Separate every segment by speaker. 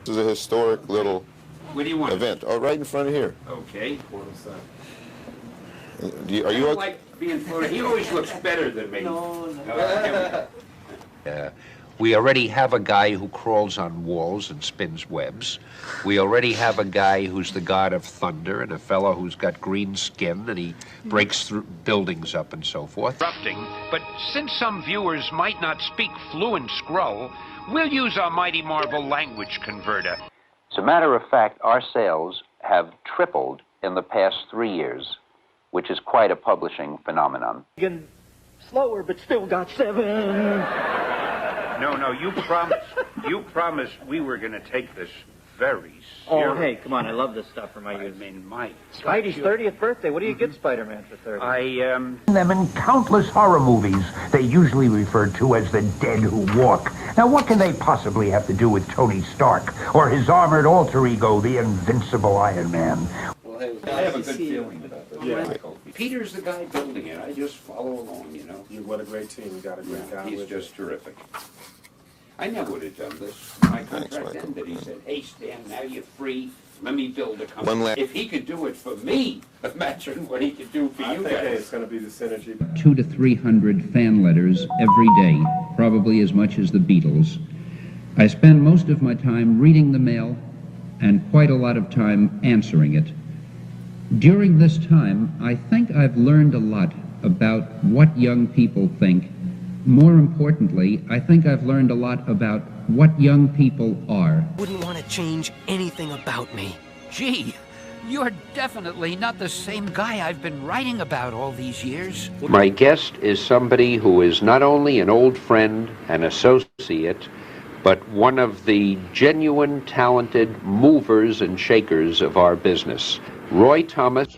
Speaker 1: This is a historic little
Speaker 2: What do you want?
Speaker 1: event. Oh, right in front of here.
Speaker 2: Okay.
Speaker 1: Are you okay?
Speaker 2: Like being floated. He always looks better than me. No.
Speaker 3: We already have a guy who crawls on walls and spins webs. We already have a guy who's the god of thunder and a fellow who's got green skin and he breaks through buildings up and so forth. But since some viewers might not speak fluent Skrull, we'll use our Mighty Marvel language converter. As a matter of fact, our sales have tripled in the past 3 years, which is quite a publishing phenomenon.
Speaker 4: Slower, but still got 7.
Speaker 2: No, you promised we were going to take this very serious.
Speaker 4: Oh, hey, come on, I love this stuff for my youth.
Speaker 2: I mean, Mike.
Speaker 4: Spidey's 30th birthday. What do you get Spider-Man for 30?
Speaker 5: Them in countless horror movies, they usually referred to as the dead who walk. Now, what can they possibly have to do with Tony Stark or his armored alter ego, the invincible Iron Man?
Speaker 2: Well, I have a good feeling about this. Yeah. Michael. Peter's the guy building it. I just follow along, you know.
Speaker 6: What a great team. You got a great guy.
Speaker 2: He's just terrific. I never would have done this. My contract ended. He said, hey, Stan, now you're free. Let me build a company. If he could do it for me, imagine what he could do for you guys.
Speaker 6: I think it's going to be the synergy.
Speaker 7: 200 to 300 fan letters every day, probably as much as the Beatles. I spend most of my time reading the mail and quite a lot of time answering it. During this time, I think I've learned a lot about what young people think. More importantly, I think I've learned a lot about what young people are.
Speaker 8: Wouldn't want to change anything about me.
Speaker 3: Gee, you're definitely not the same guy I've been writing about all these years.
Speaker 7: My guest is somebody who is not only an old friend and associate, but one of the genuine talented movers and shakers of our business, Roy Thomas.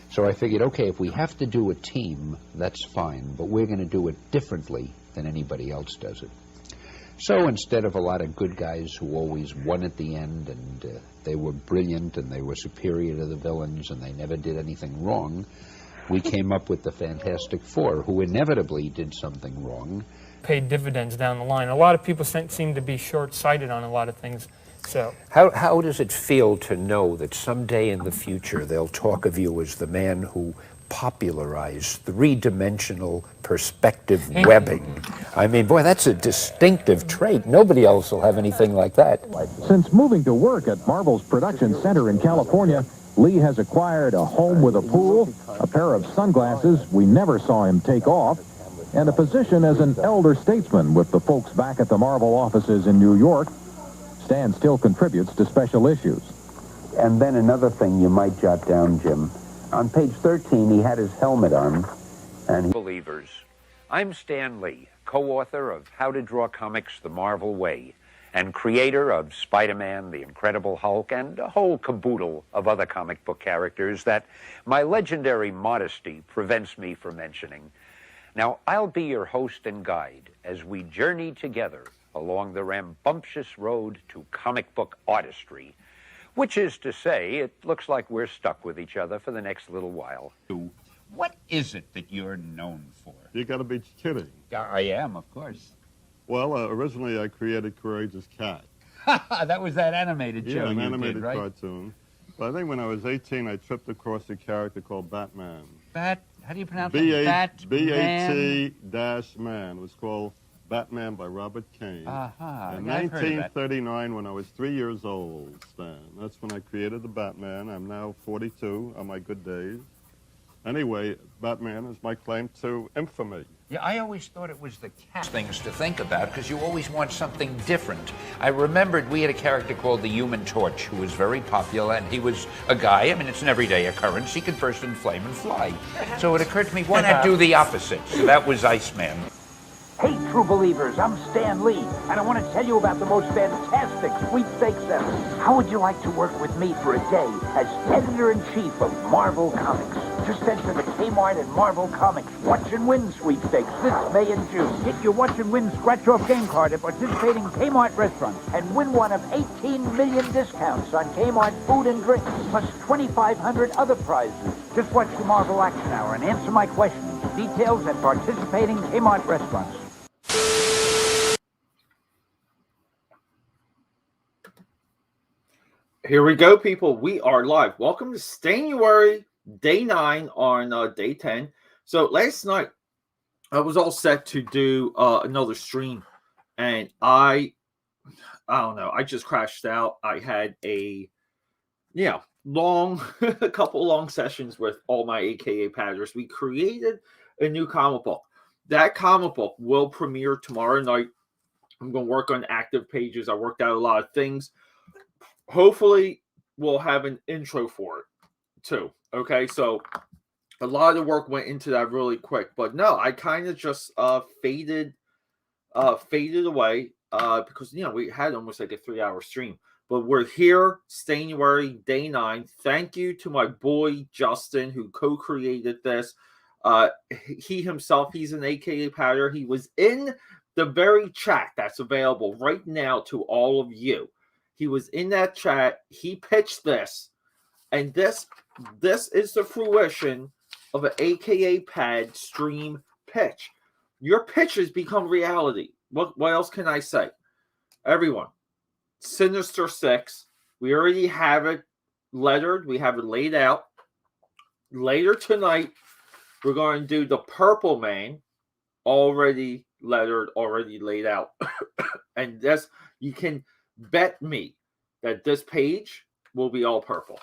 Speaker 7: So I figured, okay, if we have to do a team, that's fine, but we're going to do it differently than anybody else does it. So instead of a lot of good guys who always won at the end and they were brilliant and they were superior to the villains and they never did anything wrong, we came up with the Fantastic Four, who inevitably did something wrong.
Speaker 9: Paid dividends down the line. A lot of people seem to be short-sighted on a lot of things. So,
Speaker 3: how does it feel to know that someday in the future they'll talk of you as the man who popularized three-dimensional perspective webbing? I mean, boy, that's a distinctive trait. Nobody else will have anything like that.
Speaker 10: Since moving to work at Marvel's production center in California, Lee has acquired a home with a pool, a pair of sunglasses we never saw him take off, and a position as an elder statesman with the folks back at the Marvel offices in New York. Stan still contributes to special issues.
Speaker 7: And then another thing you might jot down, Jim. On page 13, he had his helmet on, and
Speaker 3: Believers. I'm Stan Lee, co-author of How to Draw Comics the Marvel Way, and creator of Spider-Man, the Incredible Hulk, and a whole caboodle of other comic book characters that my legendary modesty prevents me from mentioning. Now, I'll be your host and guide as we journey together along the rambunctious road to comic book artistry, which is to say, it looks like we're stuck with each other for the next little while. What is it that you're known for?
Speaker 11: You gotta be kidding.
Speaker 3: I am, of course.
Speaker 11: Well, originally I created Courageous Cat.
Speaker 3: That was that animated show.
Speaker 11: Yeah, an
Speaker 3: you
Speaker 11: animated
Speaker 3: did, right?
Speaker 11: cartoon. But I think when I was 18, I tripped across a character called Batman.
Speaker 3: How do you pronounce it?
Speaker 11: B-A-T--man. It was called Batman by Robert Kane. In 1939, when I was 3 years old, Stan. That's when I created the Batman. I'm now 42 on my good days. Anyway, Batman is my claim to infamy.
Speaker 3: Yeah, I always thought it was the cat things to think about because you always want something different. I remembered we had a character called the Human Torch who was very popular, and he was a guy, I mean, it's an everyday occurrence. He could burst in flame and fly. So it occurred to me, why not do the opposite? So that was Iceman.
Speaker 5: Hey, true believers, I'm Stan Lee, and I want to tell you about the most fantastic sweepstakes ever. How would you like to work with me for a day as editor-in-chief of Marvel Comics? Just enter the Kmart and Marvel Comics Watch and Win sweepstakes this May and June. Get your Watch and Win scratch-off game card at participating Kmart restaurants and win one of 18 million discounts on Kmart food and drinks, plus 2,500 other prizes. Just watch the Marvel Action Hour and answer my questions. Details at participating Kmart restaurants.
Speaker 12: Here we go, people. We are live. Welcome to StanUARY, day 9 on day 10. So last night, I was all set to do another stream, and I don't know. I just crashed out. I had a a couple long sessions with all my AKAPADers. We created a new comic book. That comic book will premiere tomorrow night. I'm going to work on active pages. I worked out a lot of things. Hopefully, we'll have an intro for it too. Okay, so a lot of the work went into that really quick, but no, I kind of just faded away because we had almost like a 3-hour stream. But we're here, StanUARY, day 9. Thank you to my boy Justin who co-created this. He himself, he's an AKAPADer. He was in the very chat that's available right now to all of you. He was in that chat. He pitched this, and this is the fruition of an AKAPAD stream pitch. Your pitches become reality. What else can I say? Everyone, Sinister Six. We already have it lettered. We have it laid out. Later tonight, we're going to do the Purple Man, already lettered, already laid out. And this, you can bet me that this page will be all purple.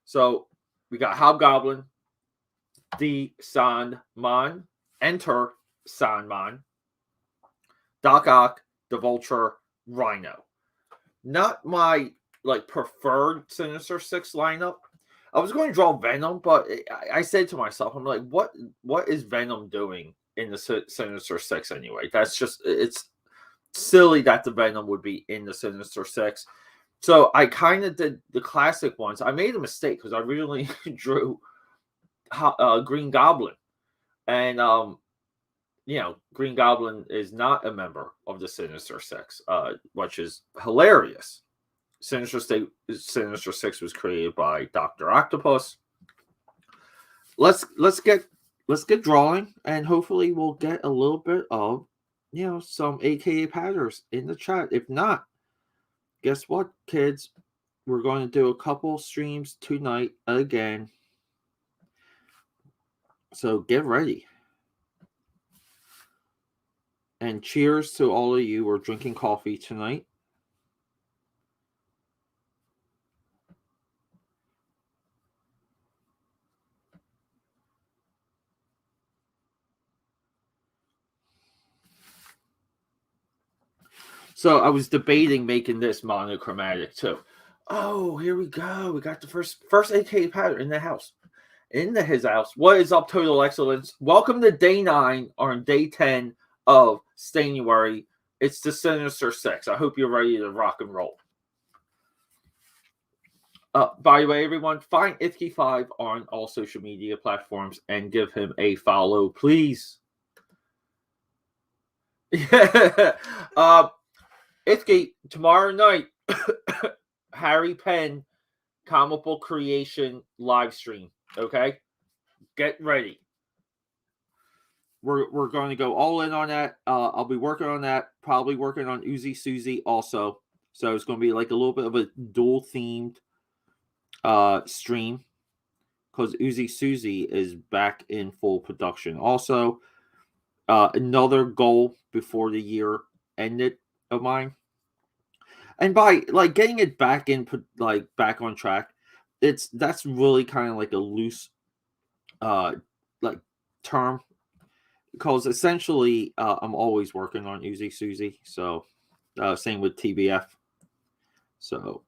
Speaker 12: So we got Hobgoblin, the Sandman, enter Sandman, Doc Ock, the Vulture, Rhino. Not my preferred Sinister Six lineup. I was going to draw Venom, but I said to myself, I'm like, what is Venom doing in the Sinister Six anyway? That's just, it's silly that the Venom would be in the Sinister Six. So I kind of did the classic ones. I made a mistake because I originally drew Green Goblin. And, Green Goblin is not a member of the Sinister Six, which is hilarious. Sinister Six was created by Dr. Octopus. Let's get drawing, and hopefully we'll get a little bit of some AKAPADers in the chat. If not, guess what, kids? We're going to do a couple streams tonight again. So get ready. And cheers to all of you who are drinking coffee tonight. So I was debating making this monochromatic too. Oh, here we go. We got the first AKAPADer in the house. Into his house. What is up, Total Excellence? Welcome to day 9 on day 10 of StanUARY. It's the Sinister Six. I hope you're ready to rock and roll. By the way, everyone, find Ithky5 on all social media platforms and give him a follow, please. Yeah. Ithky, tomorrow night, Harry Penn comic book creation live stream. Okay, get ready. We're going to go all in on that. I'll be working on that. Probably working on Uzi Susie also. So it's going to be like a little bit of a dual themed stream because Uzi Susie is back in full production. Also, another goal before the year ended of mine, and by getting it back in back on track, that's really kind of like a loose term, because essentially I'm always working on Uzi Susie. So same with TBF. So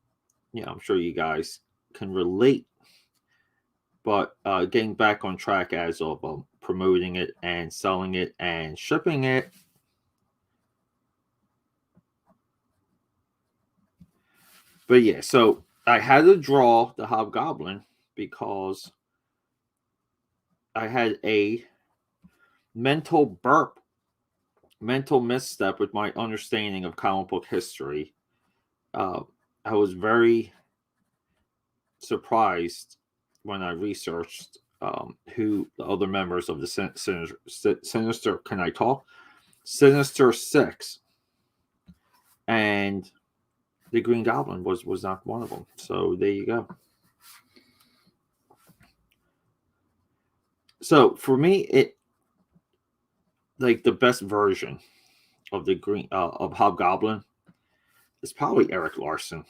Speaker 12: I'm sure you guys can relate, but getting back on track as of promoting it and selling it and shipping it. But yeah, so I had to draw the Hobgoblin because I had a mental misstep with my understanding of comic book history. I was very surprised when I researched who the other members of the Sinister Six, and the Green Goblin was not one of them. So there you go. So for me, it like the best version of the of Hobgoblin is probably Eric Larson,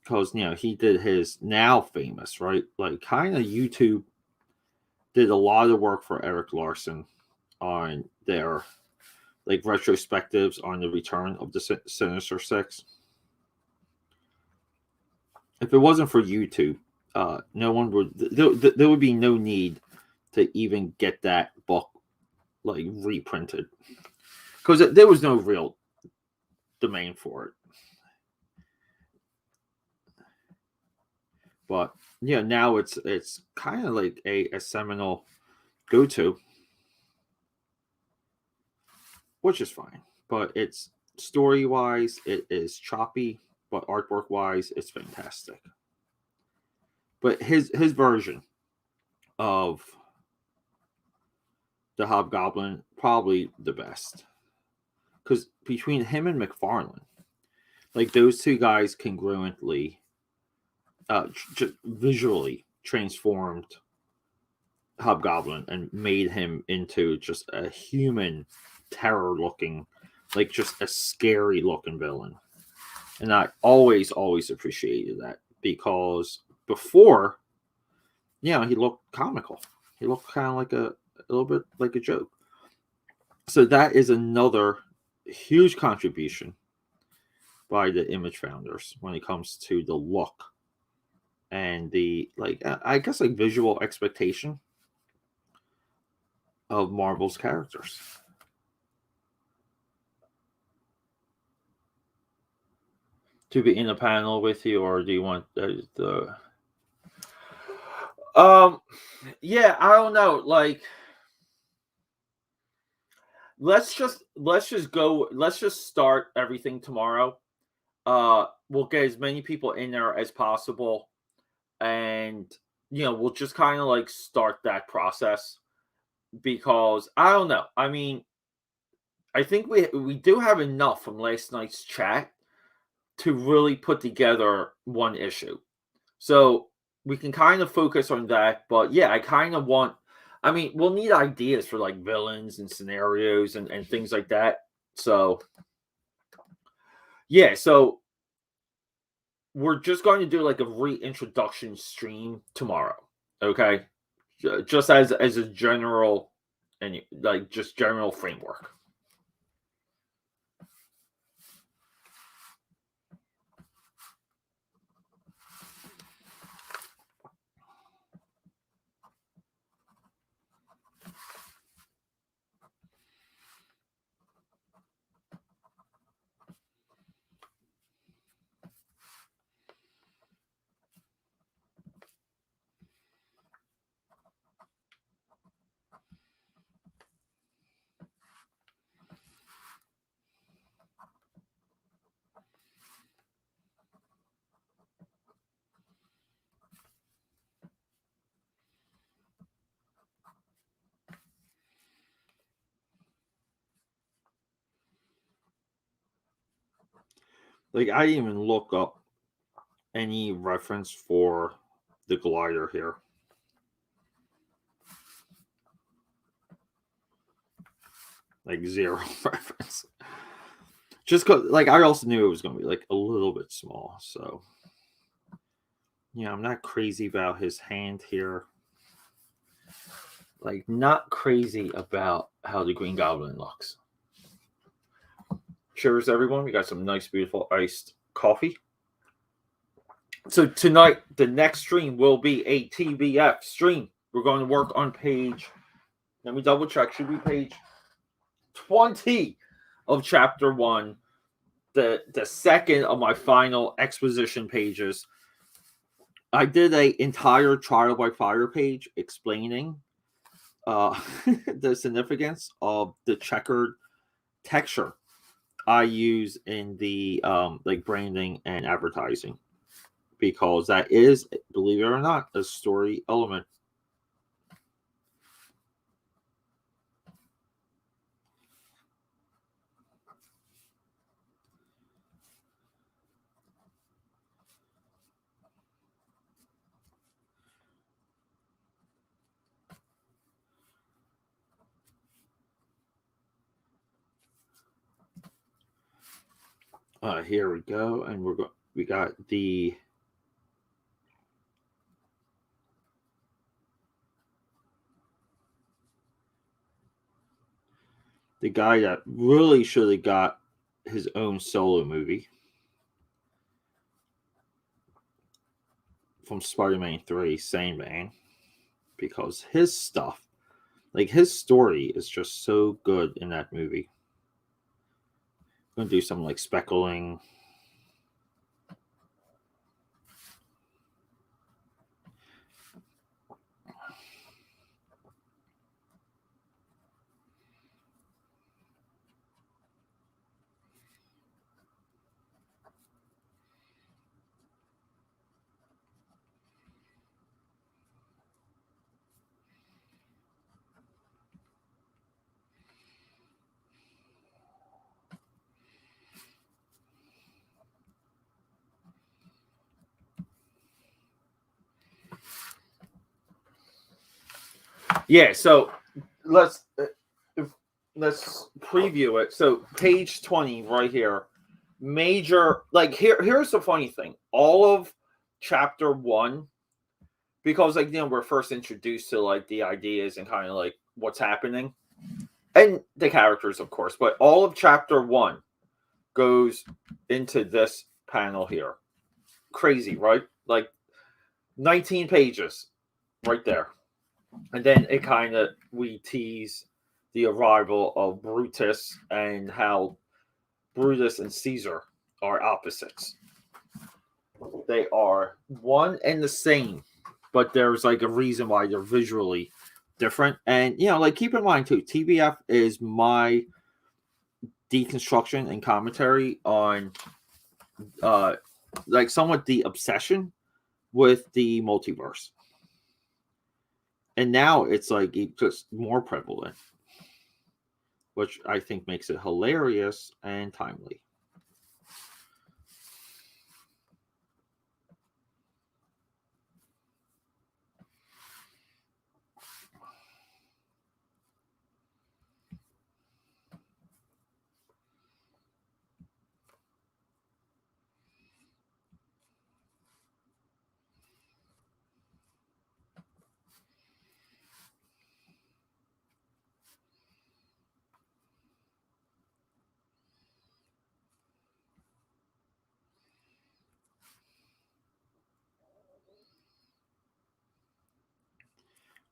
Speaker 12: because he did his now famous, right, like kind of YouTube did a lot of work for Eric Larson on their like retrospectives on the return of the Sinister Six. If it wasn't for YouTube, no one would. There would be no need to even get that book like reprinted, because there was no real domain for it. But now it's kind of like a seminal go-to, which is fine. But it's story-wise, it is choppy, but artwork-wise, it's fantastic. But his version of the Hobgoblin, probably the best. Because between him and McFarlane, like those two guys congruently, visually transformed Hobgoblin and made him into just a human, terror-looking, like just a scary-looking villain. And I always appreciated that, because before, he looked comical. He looked kind of like a little bit like a joke. So that is another huge contribution by the Image founders when it comes to the look and the I guess visual expectation of Marvel's characters. To be in a panel with you, or do you want the yeah, I don't know. Like, let's just start everything tomorrow. We'll get as many people in there as possible, and we'll just kind of like start that process, because I don't know. I mean, I think we do have enough from last night's chat to really put together one issue. So we can kind of focus on that. But yeah, I kind of want, I mean, we'll need ideas for like villains and scenarios and things like that. So yeah, so we're just going to do like a reintroduction stream tomorrow. Okay. Just as a general and like just general framework. Like, I didn't even look up any reference for the glider here. Like, zero reference. Just because, like, I also knew it was going to be, like, a little bit small. So, I'm not crazy about his hand here. Like, not crazy about how the Green Goblin looks. Cheers, everyone. We got some nice, beautiful iced coffee. So tonight, the next stream will be a TBF stream. We're going to work on page, let me double check, should be page 20 of chapter 1. The second of my final exposition pages. I did an entire trial by fire page explaining the significance of the checkered texture I use in the like branding and advertising, because that is, believe it or not, a story element. Here we go, and we got the guy that really should have got his own solo movie from Spider-Man 3, Sandman, because his stuff, like his story, is just so good in that movie. I'm gonna do some like speckling. Yeah, so let's preview it. So page 20 right here. Major, like here's the funny thing. All of chapter 1, because like we're first introduced to like the ideas and kind of like what's happening and the characters, of course, but all of chapter 1 goes into this panel here. Crazy, right? Like 19 pages right there. And then it kind of, we tease the arrival of Brutus and how Brutus and Caesar are opposites. They are one and the same, but there's like a reason why they're visually different. And, like keep in mind too, TBF is my deconstruction and commentary on like somewhat the obsession with the multiverse. And now it's like just more prevalent, which I think makes it hilarious and timely.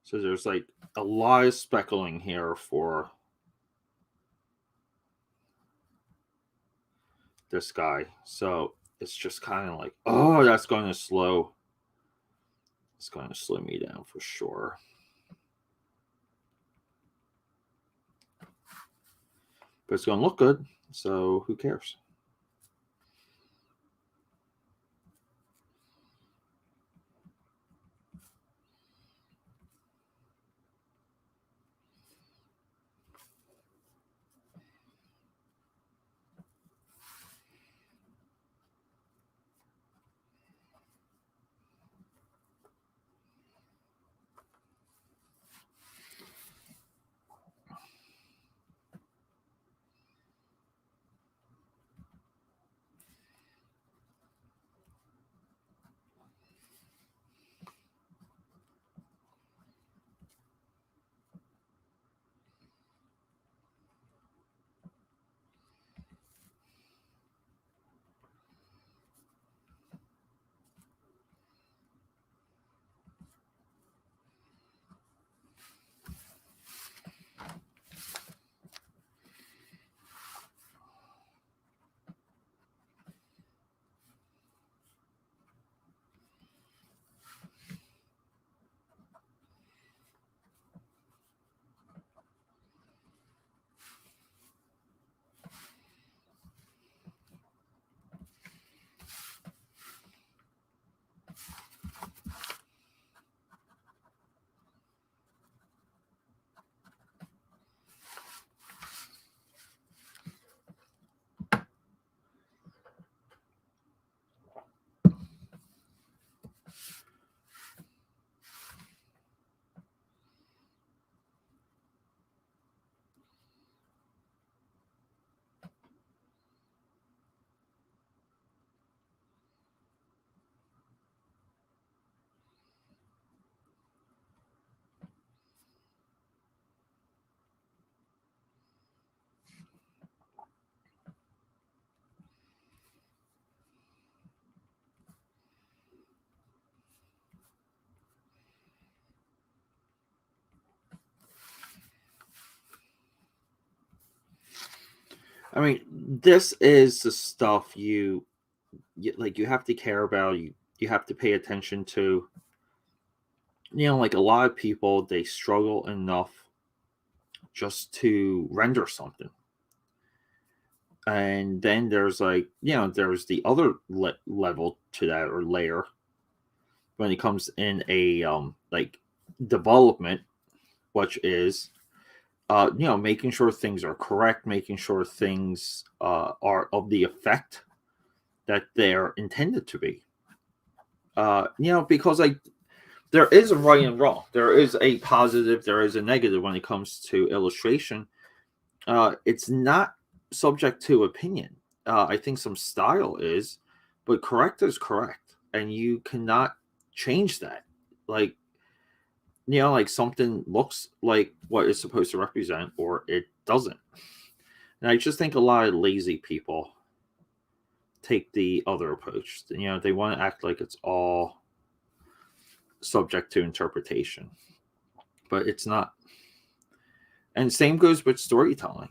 Speaker 12: So there's like a lot of speckling here for this guy. So it's just kind of like, oh, that's going to slow. It's going to slow me down for sure. But it's going to look good. So who cares? I mean, this is the stuff you have to care about. You have to pay attention to. Like a lot of people, they struggle enough just to render something. And then there's there's the other level to that, or layer, when it comes in a development, which is making sure things are correct, making sure things are of the effect that they're intended to be. Because there is a right and wrong, there is a positive, there is a negative when it comes to illustration. It's not subject to opinion. I think some style is, but correct is correct, and you cannot change that. Like something looks like what it's supposed to represent, or it doesn't. And I just think a lot of lazy people take the other approach. They want to act like it's all subject to interpretation, but it's not. And same goes with storytelling.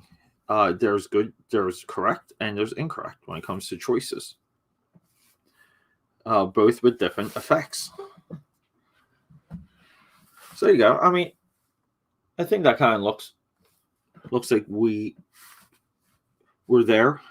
Speaker 12: There's good, there's correct, and there's incorrect when it comes to choices. Both with different effects. So there you go. I mean, I think that kind of looks like we're there.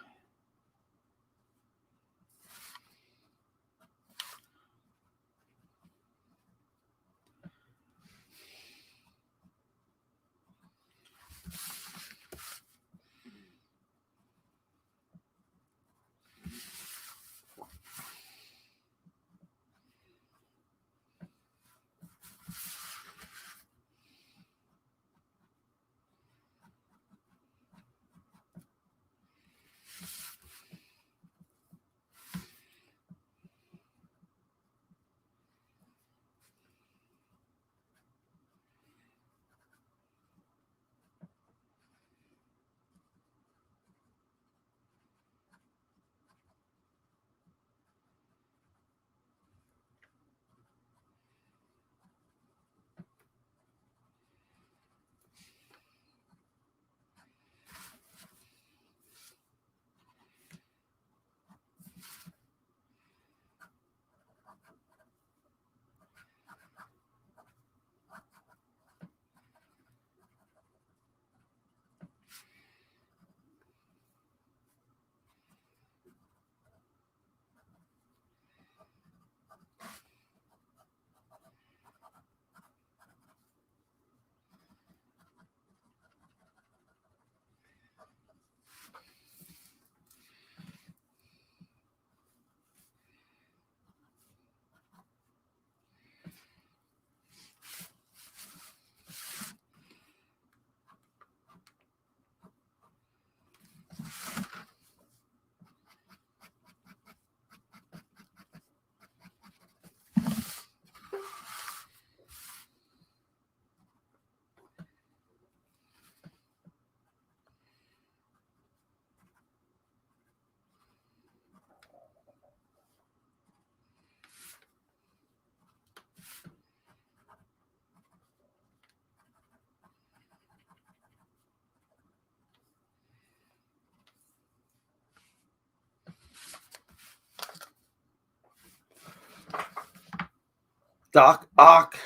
Speaker 12: Doc Ock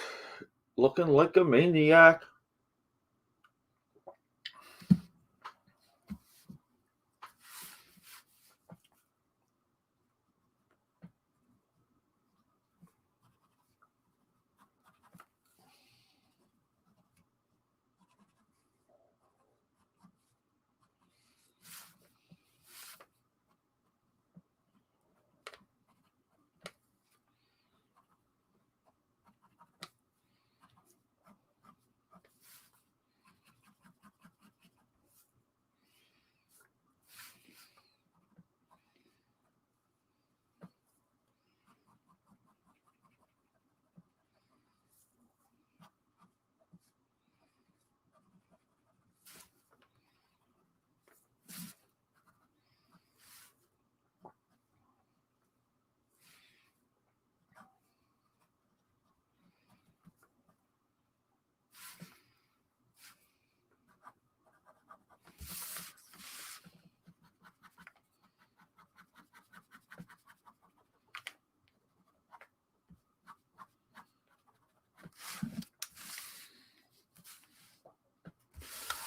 Speaker 12: looking like a maniac.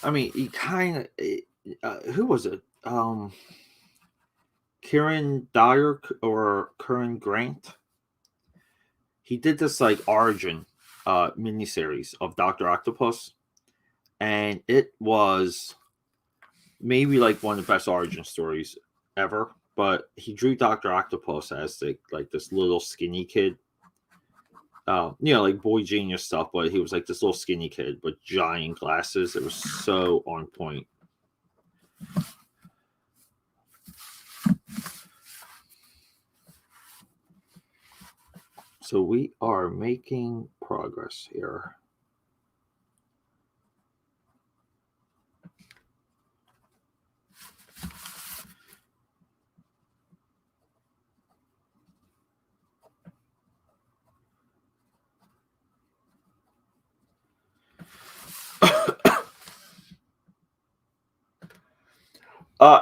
Speaker 12: I mean, he kind of, who was it? Kieran Dyer or Kieran Grant? He did this like origin miniseries of Dr. Octopus, and it was maybe like one of the best origin stories ever. But he drew Dr. Octopus as like this little skinny kid, like Boy Genius stuff. But he was like this little skinny kid with giant glasses. It was so on point. So we are making progress here.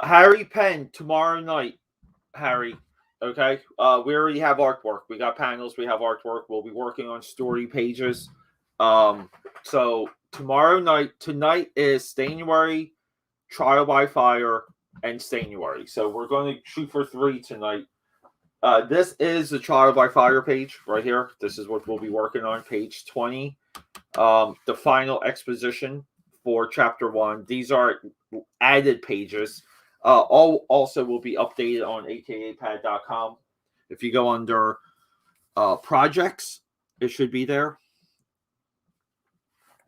Speaker 12: Harry Penn tomorrow night. Harry, okay. We already have artwork. We got panels. We have artwork. We'll be working on story pages. So tomorrow night. Tonight is StanUARY, Trial by Fire, and StanUARY. So we're going to shoot for 3 tonight. This is the Trial by Fire page right here. This is what we'll be working on, page 20. The final exposition for chapter 1. These are added pages. All also will be updated on AKAPAD.com. If you go under projects, it should be there.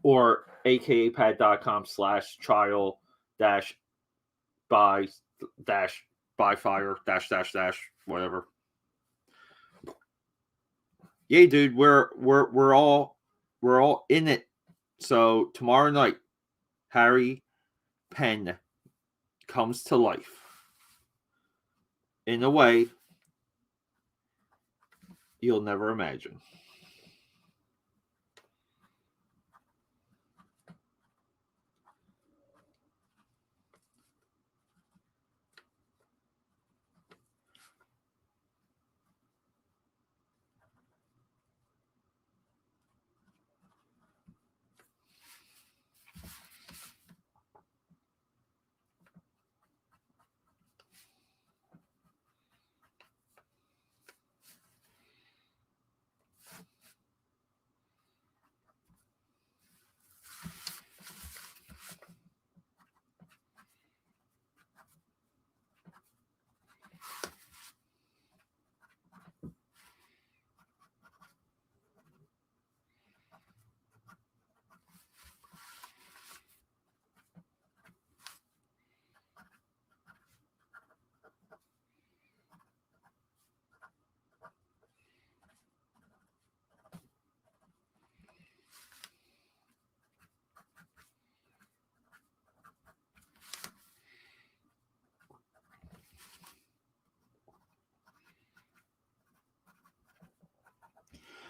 Speaker 12: Or AKAPAD.com/trial by fire whatever. Yeah, dude, we're all in it. So tomorrow night, Harry Penn comes to life in a way you'll never imagine.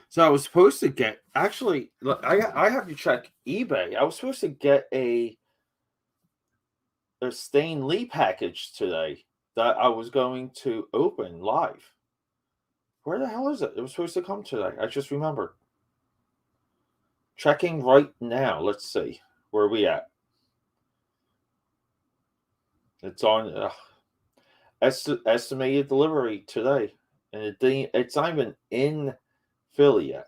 Speaker 12: So I was supposed to get, actually, look, I have to check eBay. I was supposed to get a Stan Lee package today that I was going to open live. Where the hell is it? It was supposed to come today. I just remembered. Checking right now. Let's see. Where are we at? It's on estimated delivery today. And it's not even in Philly yet.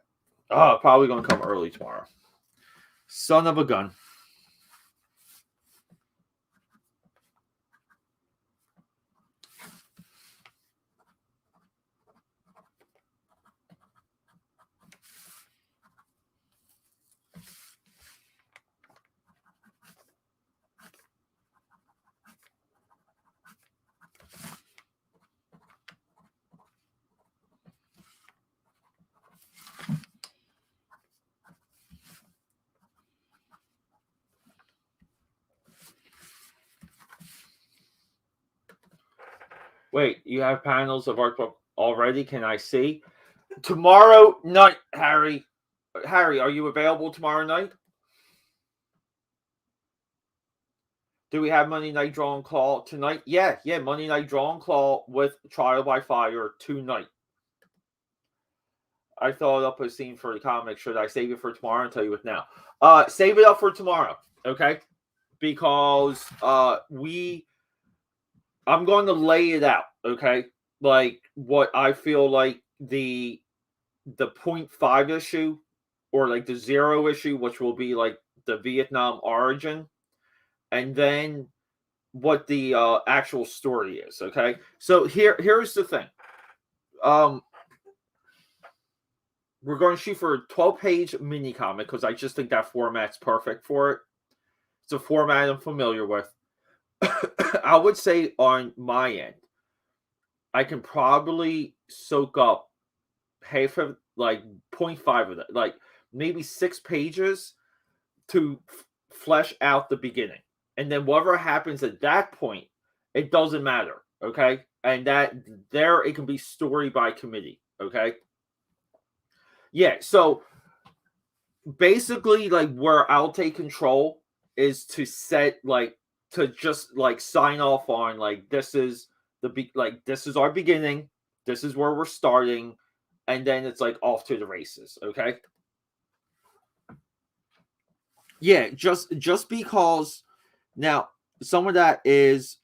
Speaker 12: Oh, probably going to come early tomorrow. Son of a gun. Wait, you have panels of artwork already? Can I see? Tomorrow night, Harry. Harry, are you available tomorrow night? Do we have Monday Night Draw and Claw tonight? Yeah, Monday Night Draw and Claw with Trial by Fire tonight. I thought up a scene for the comic. Should I save it for tomorrow and tell you it now? Save it up for tomorrow, okay? because I'm going to lay it out, okay? Like what I feel like the 0.5 issue, or like the 0 issue, which will be like the Vietnam origin, and then what the actual story is, okay? So here's the thing. We're going to shoot for a 12-page mini comic because I just think that format's perfect for it. It's a format I'm familiar with. I would say on my end, I can probably soak up half of, like, 0.5 of that, like maybe 6 pages to flesh out the beginning. And then whatever happens at that point, it doesn't matter, okay? And that there, it can be story by committee, okay? Yeah, so basically, like, where I'll take control is to set, like, to just, like, sign off on, like, this is this is our beginning, this is where we're starting, and then it's, like, off to the races, okay? Yeah, just because now some of that is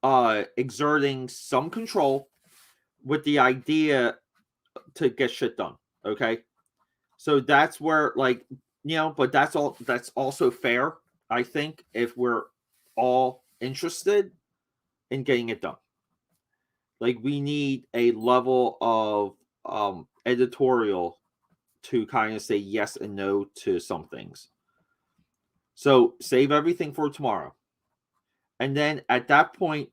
Speaker 12: exerting some control with the idea to get shit done, okay? So that's where, like, but that's also fair, I think, if we're all interested in getting it done. Like, we need a level of editorial to kind of say yes and no to some things. So save everything for tomorrow. And then at that point,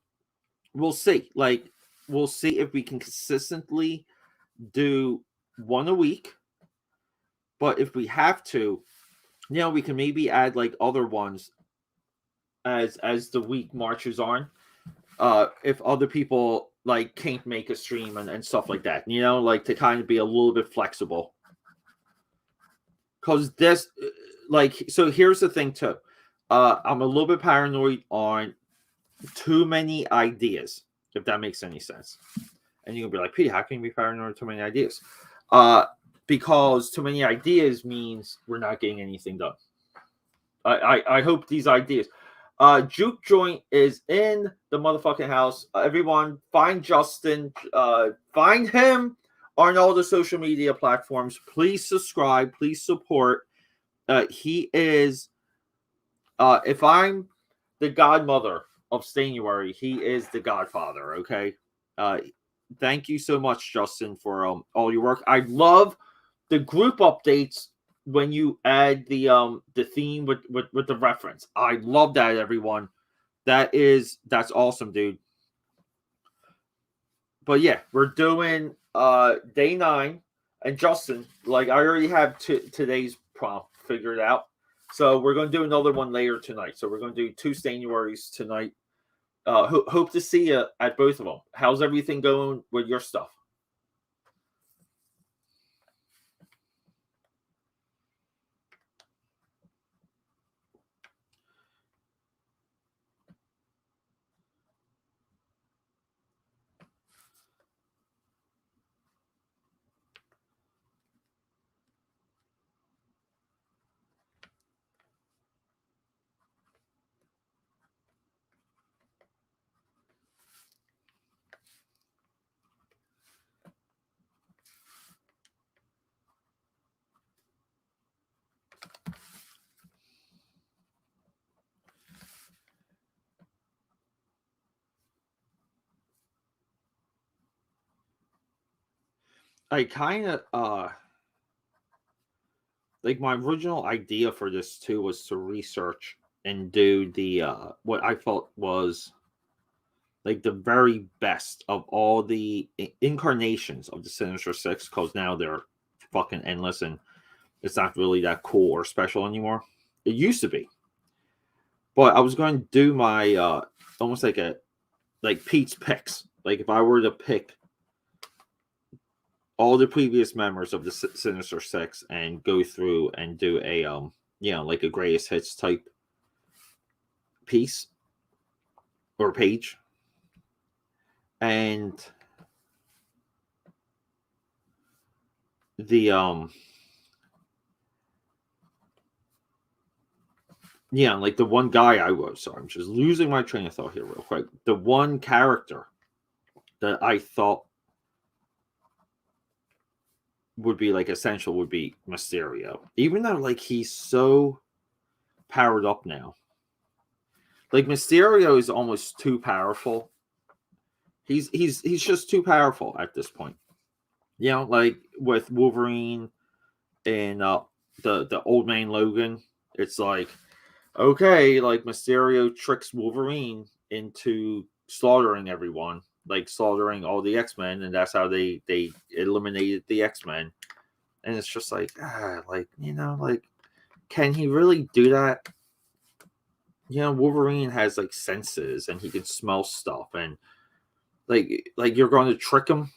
Speaker 12: we'll see. Like, we'll see if we can consistently do one a week. But if we have to, we can maybe add, like, other ones as the week marches on. If other people, like, can't make a stream and stuff like that, like, to kind of be a little bit flexible. Because this, like, so here's the thing too. I'm a little bit paranoid on too many ideas, if that makes any sense. And you're gonna be like, Pete, how can you be paranoid on too many ideas? Because too many ideas means we're not getting anything done. I hope these ideas. Juke Joint is in the motherfucking house. Everyone, find Justin. Find him on all the social media platforms. Please subscribe. Please support. He is, if I'm the godmother of StanUARY, he is the godfather, okay? Thank you so much, Justin, for all your work. I love the group updates when you add the theme with the reference. I love that, everyone. That's awesome, dude. But yeah, we're doing day 9, and Justin, like, I already have today's prompt figured out, so we're going to do another one later tonight. So we're going to do 2 StanUARYs tonight. Hope to see you at both of them. How's everything going with your stuff? I kind of like, my original idea for this too was to research and do the what I felt was, like, the very best of all the incarnations of the Sinister Six, because now they're fucking endless and it's not really that cool or special anymore. It used to be. But I was going to do my almost like Pete's picks. Like, if I were to pick all the previous members of the Sinister Six and go through and do a like a greatest hits type piece or page. And the yeah, like the one guy sorry, I'm just losing my train of thought here real quick. The one character that I thought would be like essential would be Mysterio. Even though like he's so powered up now. Like Mysterio is almost too powerful. He's just too powerful at this point. You know, like with Wolverine and the old man Logan, it's like, okay, like Mysterio tricks Wolverine into slaughtering everyone, like slaughtering all the X-Men, and that's how they eliminated the X-Men. And it's just like, like, you know, like, can he really do that? You know, Wolverine has like senses and he can smell stuff, and like you're going to trick him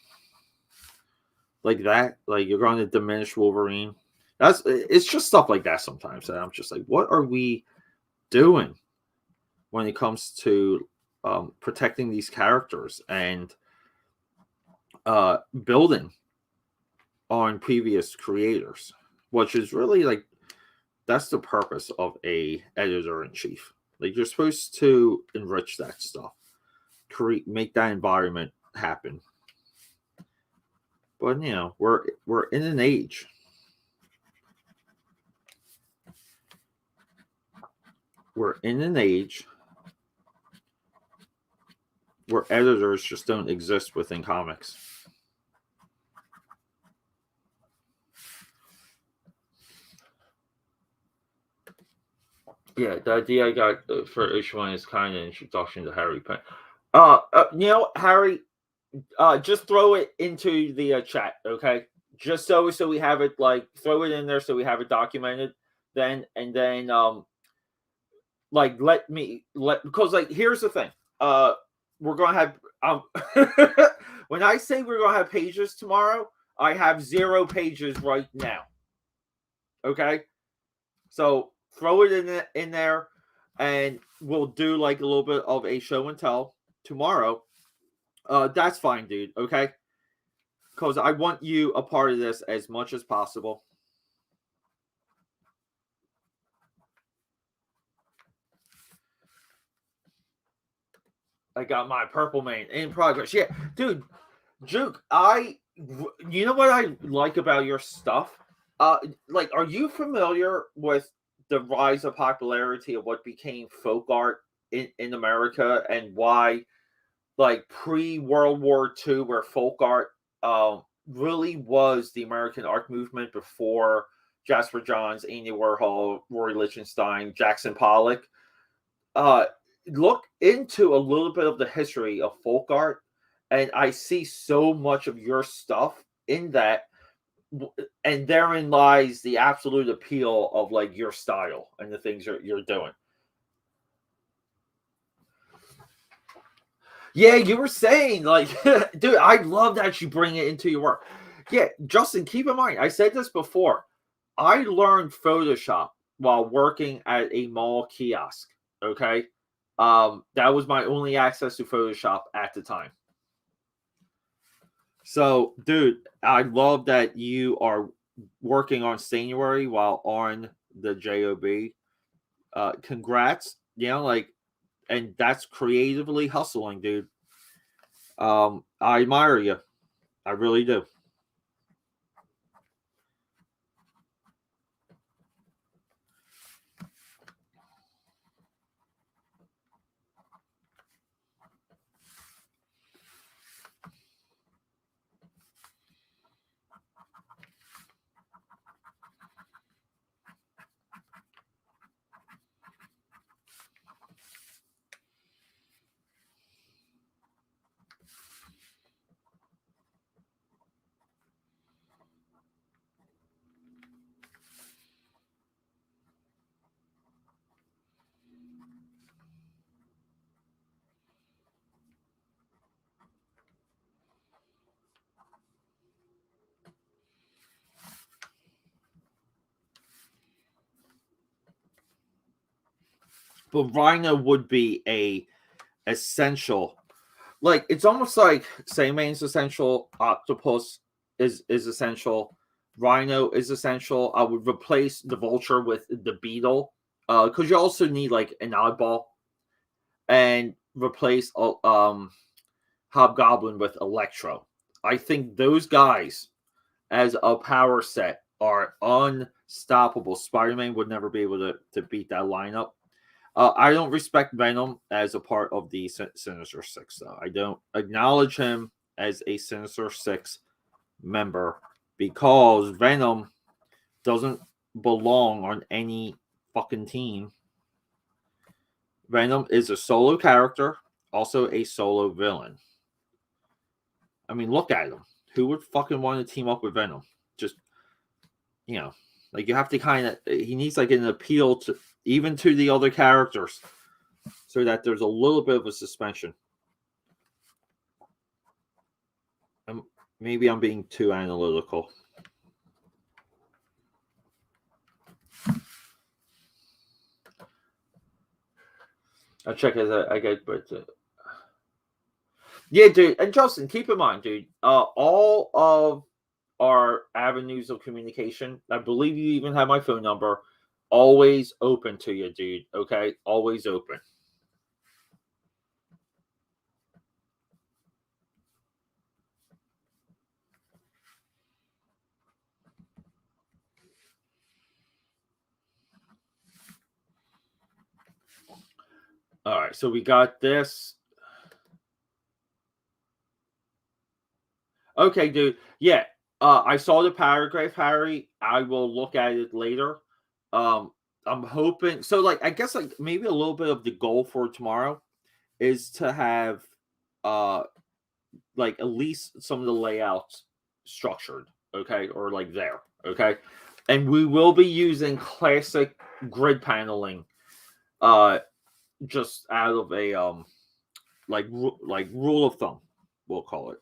Speaker 12: like that, like you're going to diminish Wolverine. It's just stuff like that sometimes that I'm just like, what are we doing when it comes to protecting these characters and building on previous creators, which is really like, that's the purpose of a editor-in-chief. Like, you're supposed to enrich that stuff, make that environment happen. But you know, we're in an age where editors just don't exist within comics. Yeah, the idea I got for each one is kind of an introduction to Harry Penn. You know, Harry, just throw it into the chat, okay? Just so we have it, like, throw it in there so we have it documented. Then like because like here's the thing, we're gonna have when I say we're gonna have pages tomorrow, I have 0 pages right now. Okay, so throw it in there, and we'll do like a little bit of a show and tell tomorrow. That's fine, dude. Okay, because I want you a part of this as much as possible. I got my purple mane in progress. Yeah, dude, Juke, you know what I like about your stuff? Like, are you familiar with the rise of popularity of what became folk art in America, and why, like, pre-World War II, where folk art really was the American art movement before Jasper Johns, Andy Warhol, Roy Lichtenstein, Jackson Pollock? Look into a little bit of the history of folk art, and I see so much of your stuff in that, and therein lies the absolute appeal of like your style and the things you're doing. Yeah, you were saying, like, dude, I love that you bring it into your work. Yeah, Justin, keep in mind, I said this before. I learned Photoshop while working at a mall kiosk. Okay. That was my only access to Photoshop at the time. So, dude, I love that you are working on StanUARY while on the JOB. Congrats. You know, like, and that's creatively hustling, dude. I admire you. I really do. But Rhino would be a essential, like, it's almost like Sandman's essential, Octopus is essential, Rhino is essential. I would replace the Vulture with the Beetle. because you also need like an oddball, and replace Hobgoblin with Electro. I think those guys as a power set are unstoppable. Spider-Man would never be able to beat that lineup. I don't respect Venom as a part of the Sinister Six, though. I don't acknowledge him as a Sinister Six member because Venom doesn't belong on any fucking team. Venom is a solo character, also a solo villain. I mean, look at him. Who would fucking want to team up with Venom? Just, like you have to kind of, he needs like an appeal to even to the other characters so that there's a little bit of a suspension. Maybe I'm being too analytical. I'll check as I get, but yeah, dude. And Justin, keep in mind, dude, all of our avenues of communication, I believe you even have my phone number, always open to you, dude. Okay? Always open. All right, so we got this. Okay, dude. Yeah, I saw the paragraph, Harry. I will look at it later. I'm hoping so. Like, I guess, like maybe a little bit of the goal for tomorrow is to have, like at least some of the layouts structured, okay, or like there, okay, and we will be using classic grid paneling, just out of a like rule of thumb, we'll call it.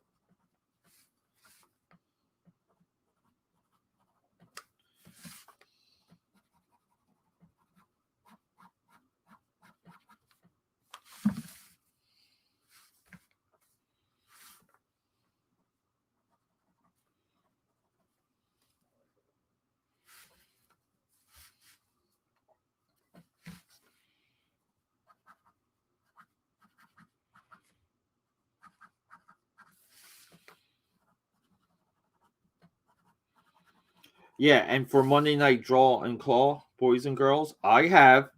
Speaker 12: Yeah, and for Monday Night Draw and Claw, boys and girls, I have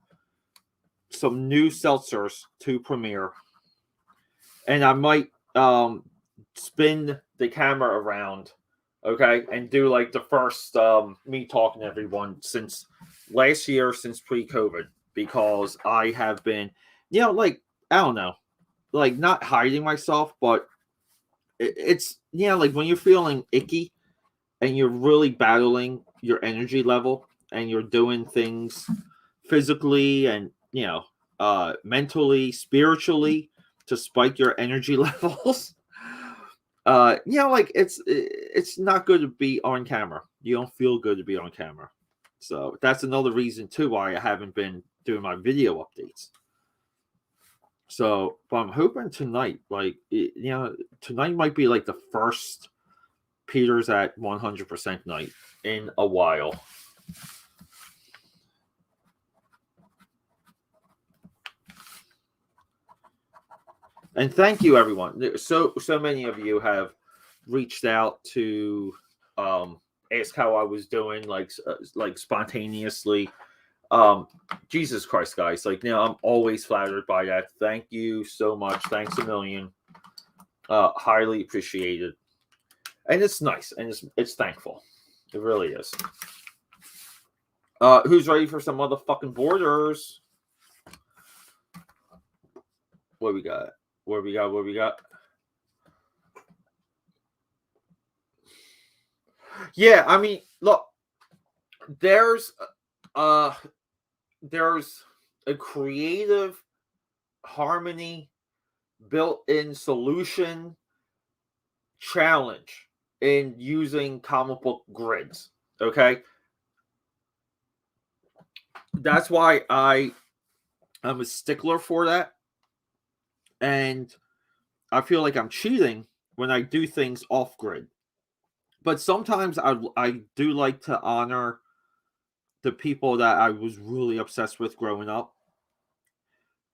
Speaker 12: some new seltzers to premiere. And I might spin the camera around, okay, and do like the first me talking to everyone since last year, since pre-COVID, because I have been, like, I don't know, like not hiding myself, but it's, like when you're feeling icky and you're really battling your energy level and you're doing things physically and, mentally, spiritually to spike your energy levels. Like it's not good to be on camera. You don't feel good to be on camera. So that's another reason too why I haven't been doing my video updates. So, but I'm hoping tonight, like, tonight might be like the first Peter's at 100% night in a while. And thank you, everyone. So many of you have reached out to ask how I was doing, like spontaneously. Jesus Christ, guys! Like, I'm always flattered by that. Thank you so much. Thanks a million. Highly appreciated. And it's nice, and it's thankful. It really is. Who's ready for some motherfucking borders? What we got? What we got? Yeah, I mean, look, there's a creative harmony built-in solution challenge in using comic book grids. Okay, that's why I'm a stickler for that. And I feel like I'm cheating when I do things off grid. But sometimes I do like to honor the people that I was really obsessed with growing up.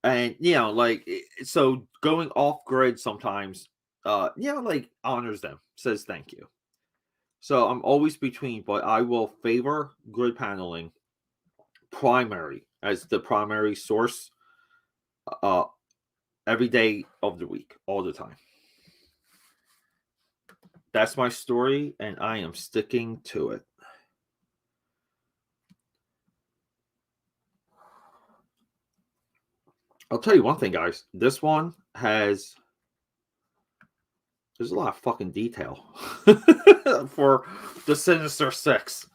Speaker 12: And, like, so going off grid sometimes, like, honors them, says thank you. So I'm always between, but I will favor grid paneling primary as the primary source every day of the week, all the time. That's my story, and I am sticking to it. I'll tell you one thing, guys. This one there's a lot of fucking detail for the Sinister Six.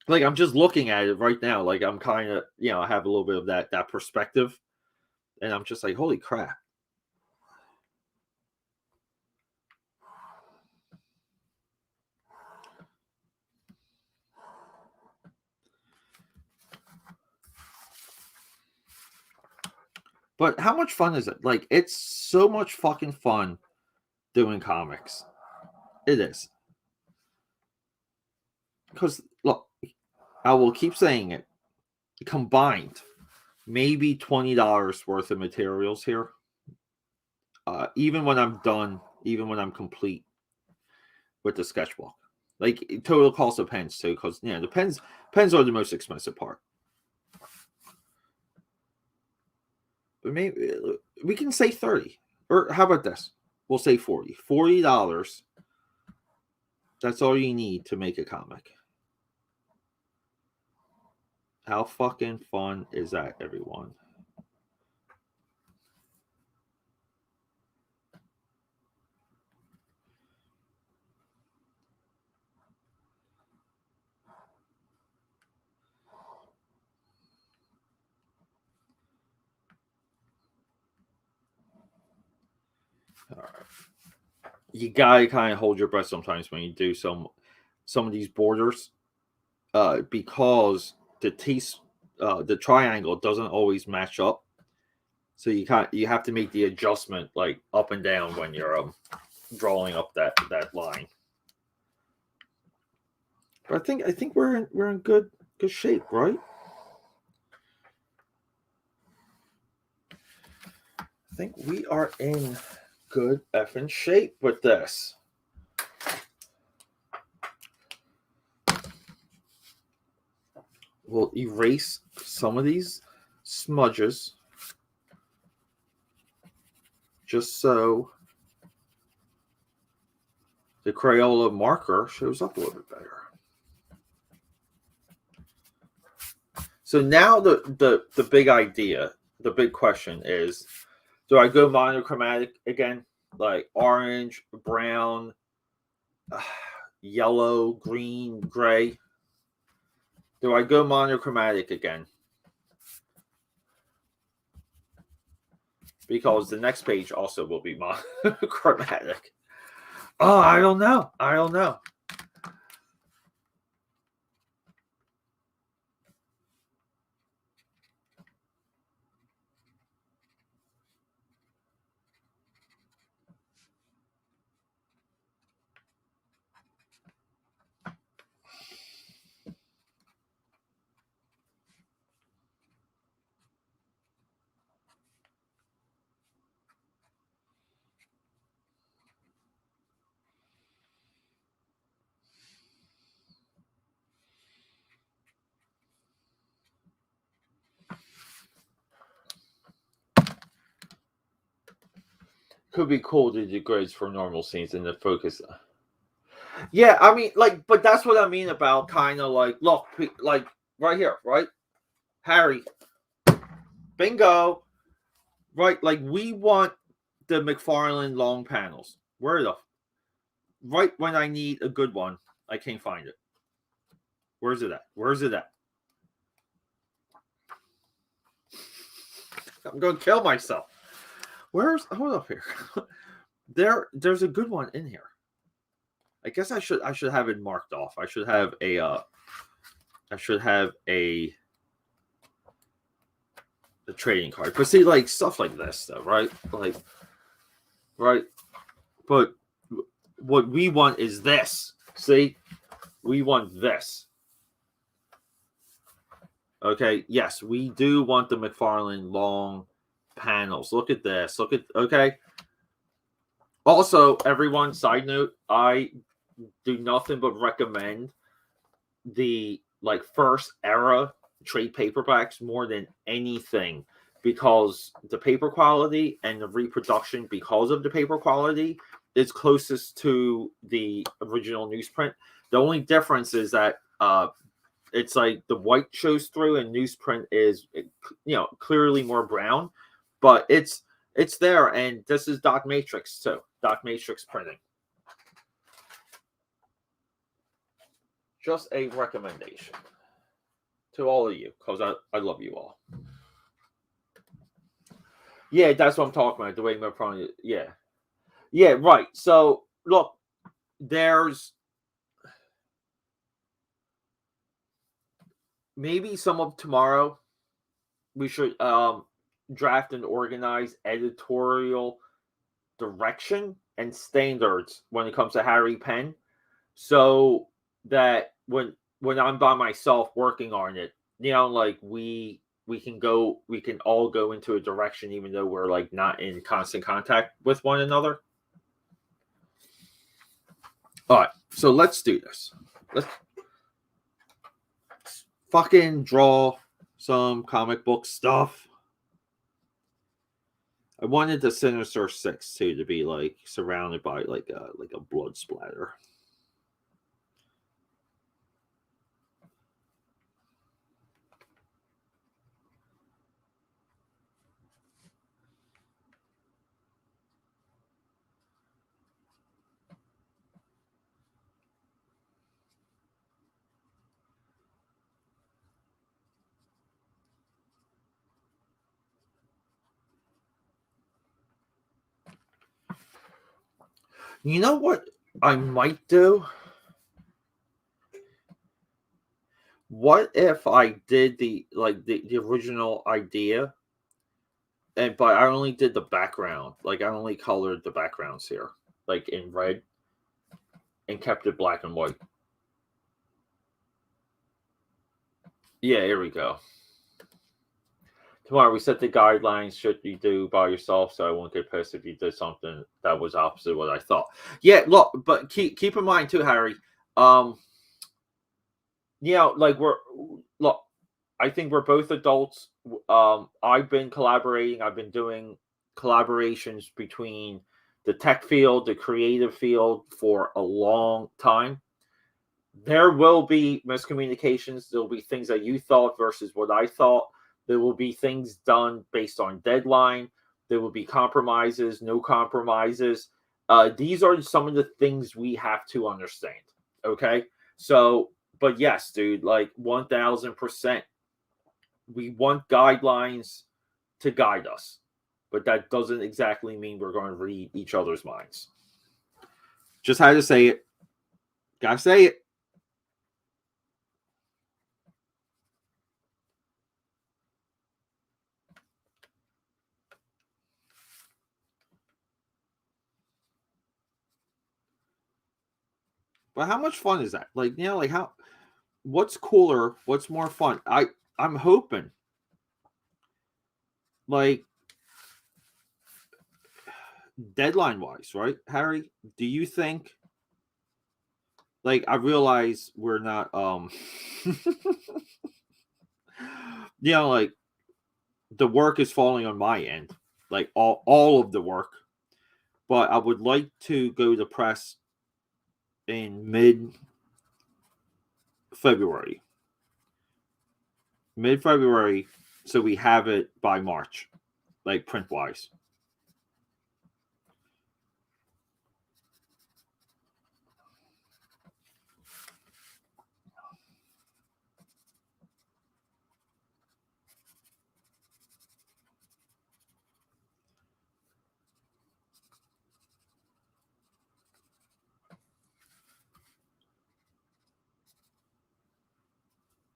Speaker 12: Like, I'm just looking at it right now. Like, I'm kind of, I have a little bit of that perspective. And I'm just like, holy crap. But how much fun is it? Like, it's so much fucking fun doing comics. It is. Because, look, I will keep saying it. Combined, maybe $20 worth of materials here. Even when I'm done, even when I'm complete with the sketchbook. Like, total cost of pens, too. Because, the pens are the most expensive part. But maybe we can say 30. Or how about this? We'll say 40. $40. That's all you need to make a comic. How fucking fun is that, everyone? All right. You gotta kind of hold your breath sometimes when you do some of these borders, because the triangle doesn't always match up. So you have to make the adjustment like up and down when you're drawing up that line. But I think we're in good shape, right? I think we are in good effing shape with this. We'll erase some of these smudges just so the Crayola marker shows up a little bit better. So now the big idea, the big question is, do I go monochromatic again? Like orange, brown, yellow, green, gray? Do I go monochromatic again? Because the next page also will be monochromatic. Oh, I don't know. Could be cool to do grades for normal scenes and the focus. Yeah, I mean, like, but that's what I mean about kind of like, look, like right here, right? Harry, bingo, right? Like, we want the McFarlane long panels. Where the, right when I need a good one, I can't find it. Where's it at? I'm going to kill myself. Hold up here. There's a good one in here. I guess I should have it marked off. I should have a trading card. But see, like stuff like this though, right? Like, right? But what we want is this. See? We want this. Okay, yes, we do want the McFarlane long panels. Look at this. Look at, okay. Also, everyone, side note, I do nothing but recommend the like first era trade paperbacks more than anything, because the paper quality and the reproduction, because of the paper quality, is closest to the original newsprint. The only difference is that it's like the white shows through and newsprint is, you know, clearly more brown, but it's there. And this is dot matrix too, dot matrix printing. Just a recommendation to all of you, because I love you all. Yeah, that's what I'm talking about. The way my problem, yeah. Yeah, right. So look, there's maybe some of tomorrow we should draft and organize editorial direction and standards when it comes to Harry Penn, so that when I'm by myself working on it, you know, like we can all go into a direction, even though we're like not in constant contact with one another. All right, so let's do this. Let's fucking draw some comic book stuff. I wanted the Sinister Six too to be like surrounded by like a blood splatter. You know what I might do? What if I did the original idea, but I only did the background, like I only colored the backgrounds here, like in red, and kept it black and white. Yeah, here we go. Tomorrow we set the guidelines should you do by yourself, so I won't get pissed if you did something that was opposite of what I thought. Yeah, look, but keep in mind too, Harry. You know, like I think we're both adults. I've been collaborating. I've been doing collaborations between the tech field, the creative field for a long time. There will be miscommunications. There will be things that you thought versus what I thought. There will be things done based on deadline. There will be compromises, no compromises. These are some of the things we have to understand. Okay? So, but yes, dude, like 1000%. We want guidelines to guide us, but that doesn't exactly mean we're going to read each other's minds. Just had to say it. Gotta say it. But how much fun is that? Like, you know, like what's cooler? What's more fun? I'm hoping, like, deadline wise, right, Harry? Do you think, like, I realize we're not, you know, like, the work is falling on my end, like all of the work, but I would like to go to press in mid-February, so we have it by March, like print wise.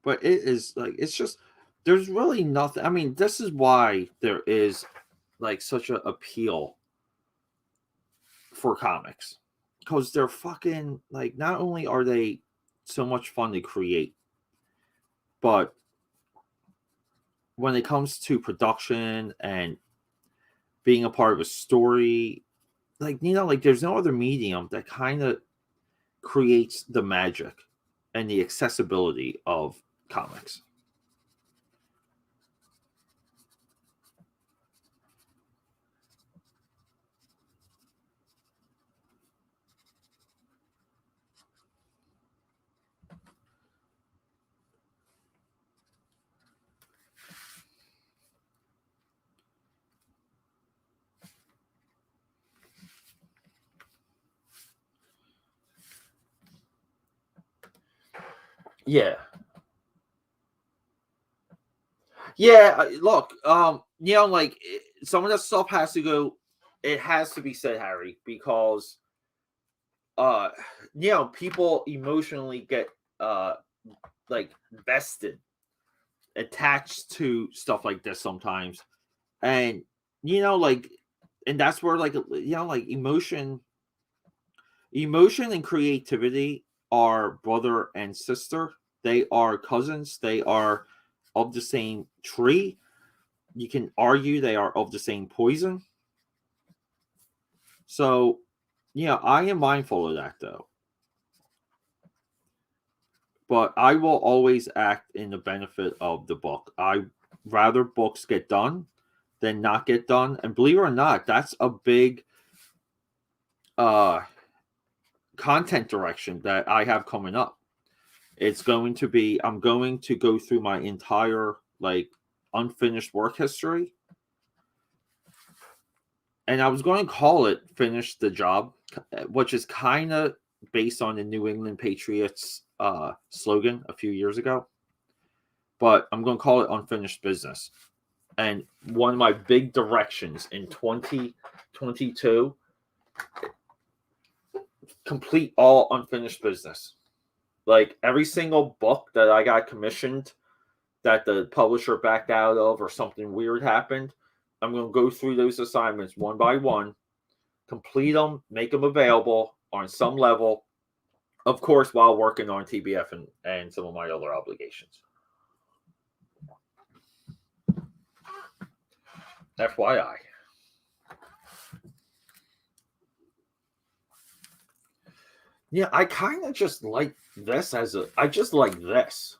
Speaker 12: But it is like, it's just, there's really nothing. I mean, this is why there is like such an appeal for comics, because they're fucking, like, not only are they so much fun to create, but when it comes to production and being a part of a story, like, like there's no other medium that kind of creates the magic and the accessibility of comics. Yeah. Yeah, look, like some of that stuff has to go. It has to be said, Harry, because people emotionally get like vested, attached to stuff like this sometimes, and like, and that's where like like emotion and creativity are brother and sister. They are cousins. They are of the same tree. You can argue they are of the same poison. So, I am mindful of that, though. But I will always act in the benefit of the book. I rather books get done than not get done. And believe it or not, that's a big content direction that I have coming up. It's going to be, I'm going to go through my entire like unfinished work history. And I was going to call it Finish the Job, which is kind of based on the New England Patriots slogan a few years ago. But I'm going to call it Unfinished Business. And one of my big directions in 2022, complete all unfinished business. Like every single book that I got commissioned that the publisher backed out of or something weird happened, I'm going to go through those assignments one by one, complete them, make them available on some level, of course, while working on TBF and some of my other obligations. FYI. Yeah, I kind of just like this I just like this.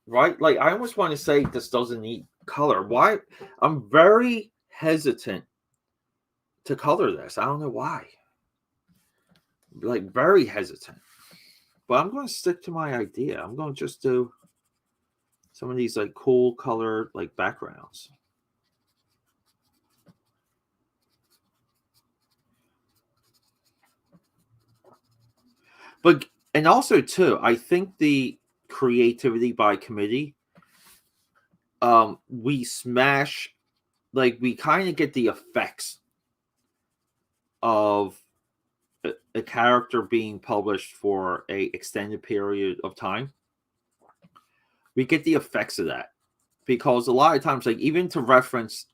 Speaker 12: Right? Like, I almost want to say this doesn't need color. Why? I'm very hesitant to color this. I don't know why. Like, very hesitant. But I'm going to stick to my idea. I'm going to just do some of these, like, cool colored, like, backgrounds. But, and also, too, I think the creativity by committee, we smash, like, we kind of get the effects of a character being published for a extended period of time. We get the effects of that because a lot of times, like, even to reference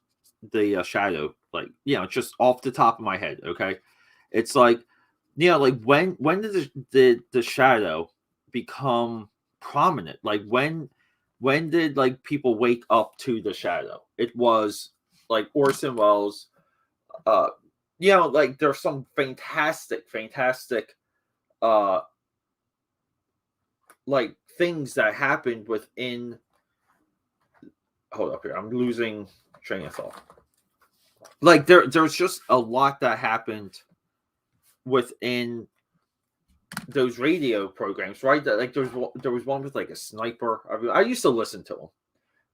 Speaker 12: the shadow, like, just off the top of my head, okay, it's like, like when did the shadow become prominent? Like when did like people wake up to the shadow? It was like Orson Welles. Like there's some fantastic like things that happened within. Hold up here, I'm losing train of thought. Like there's just a lot that happened within those radio programs, right? That like there was one with like a sniper. I used to listen to them,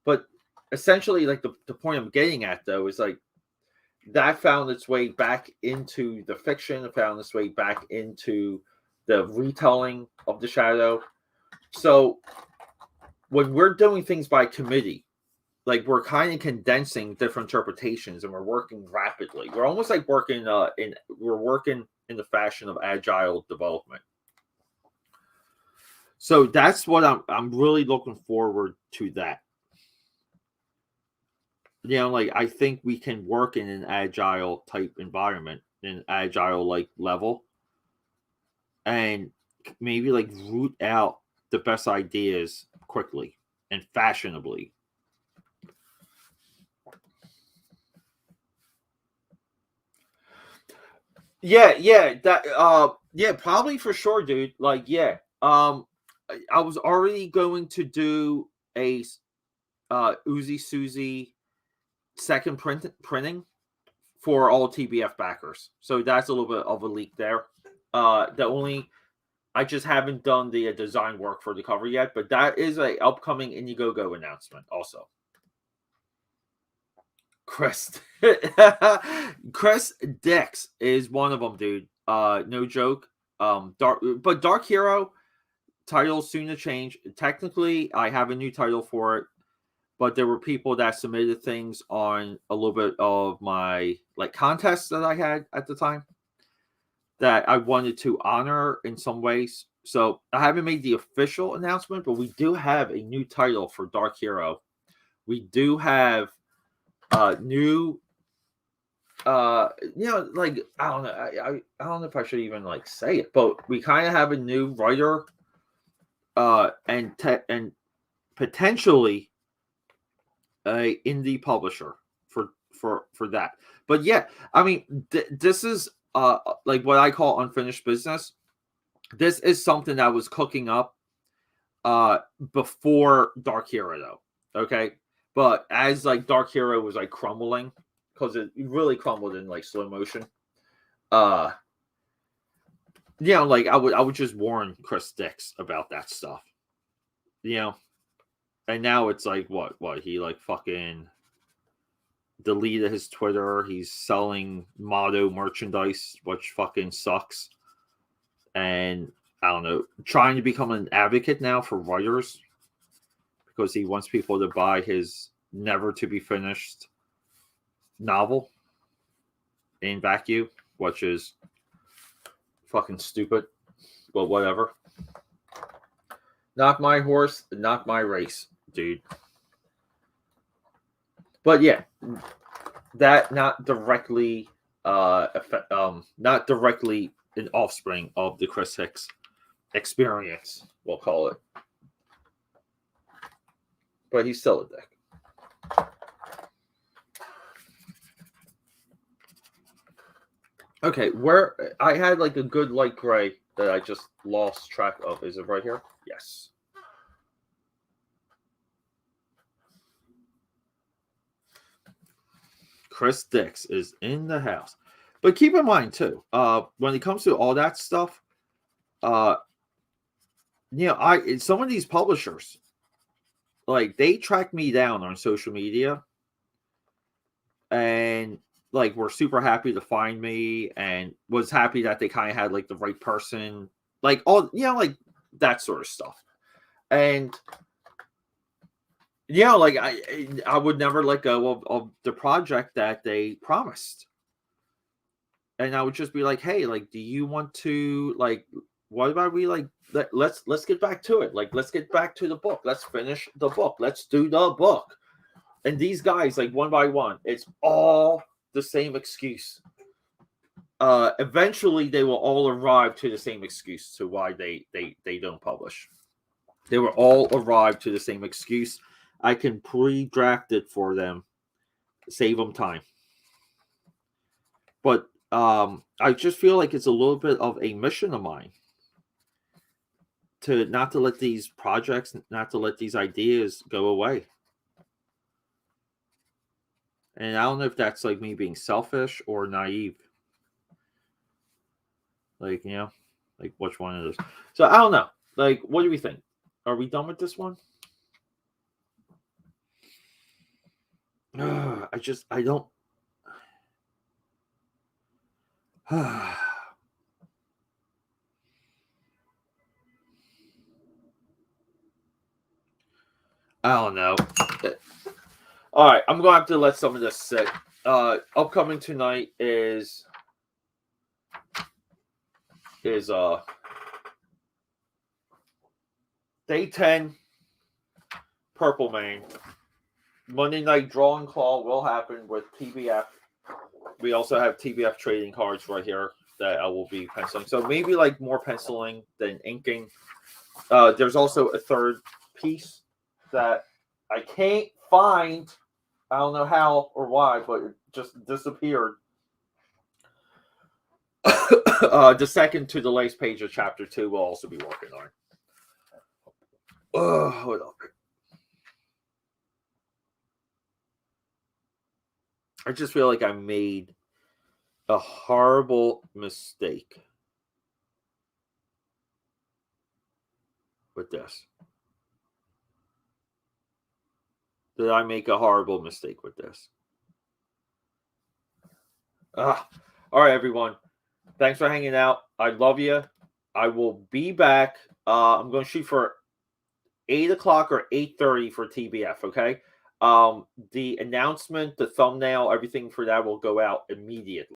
Speaker 12: but essentially, like the point I'm getting at though is like that found its way back into the fiction. It found its way back into the retelling of the shadow. So when we're doing things by committee, like we're kind of condensing different interpretations and we're working rapidly. We're almost like working in the fashion of agile development. So that's what I'm really looking forward to that. Like I think we can work in an agile type environment, an agile like level, and maybe like root out the best ideas quickly and fashionably Yeah, probably for sure, dude. Like, yeah. I was already going to do a Uzi Susie second printing for all TBF backers. So that's a little bit of a leak there. I just haven't done the design work for the cover yet, but that is a upcoming Indiegogo announcement also. Chris Dix is one of them, dude. No joke. Dark Hero title soon to change. Technically, I have a new title for it, but there were people that submitted things on a little bit of my contests that I had at the time that I wanted to honor in some ways. So I haven't made the official announcement, but we do have a new title for Dark Hero. We do have new I don't know. I don't know if I should even say it, but we kind of have a new writer and potentially a indie publisher for that. But yeah, I mean, this is what I call unfinished business. This is something that was cooking up before Dark Hero, though. Okay, but as Dark Hero was crumbling, because it really crumbled in slow motion. I would just warn Chris Dix about that stuff. And now it's what he fucking deleted his Twitter. He's selling Motto merchandise, which fucking sucks. And I don't know, trying to become an advocate now for writers because he wants people to buy his never to be finished novel in vacuum, which is fucking stupid, but whatever. Not my horse, not my race, dude. But yeah, that not directly an offspring of the Chris Hicks experience, we'll call it. But he's still a dick. Okay, where I had a good light gray that I just lost track of. Is it right here? Yes. Chris Dix is in the house. But keep in mind too, when it comes to all that stuff, some of these publishers, they track me down on social media and were super happy to find me and was happy that they kind of had the right person, all that sort of stuff. And I would never let go of the project that they promised. And I would just be hey, do you want to what about we let's get back to it. Let's get back to the book. Let's finish the book. Let's do the book. And these guys, one by one, it's all the same excuse. Eventually they will all arrive to the same excuse to why they don't publish. They will all arrive to the same excuse. I can pre-draft it for them, save them time. But I just feel it's a little bit of a mission of mine to not to let these projects, not to let these ideas go away. And I don't know if that's me being selfish or naive. Which one it is. So I don't know. What do we think? Are we done with this one? I don't. I don't know. All right, I'm going to have to let some of this sit. Upcoming tonight is Day 10, Purple Main. Monday night Draw and Claw will happen with TBF. We also have TBF trading cards right here that I will be penciling. So maybe more penciling than inking. There's also a third piece that I can't find. I don't know how or why, but it just disappeared. The second to the last page of chapter 2 will also be working on. Oh, hold on. I just feel like I made a horrible mistake with this. Did I make a horrible mistake with this? All right, everyone. Thanks for hanging out. I love you. I will be back. I'm going to shoot for 8 o'clock or 8:30 for TBF, okay? The announcement, the thumbnail, everything for that will go out immediately.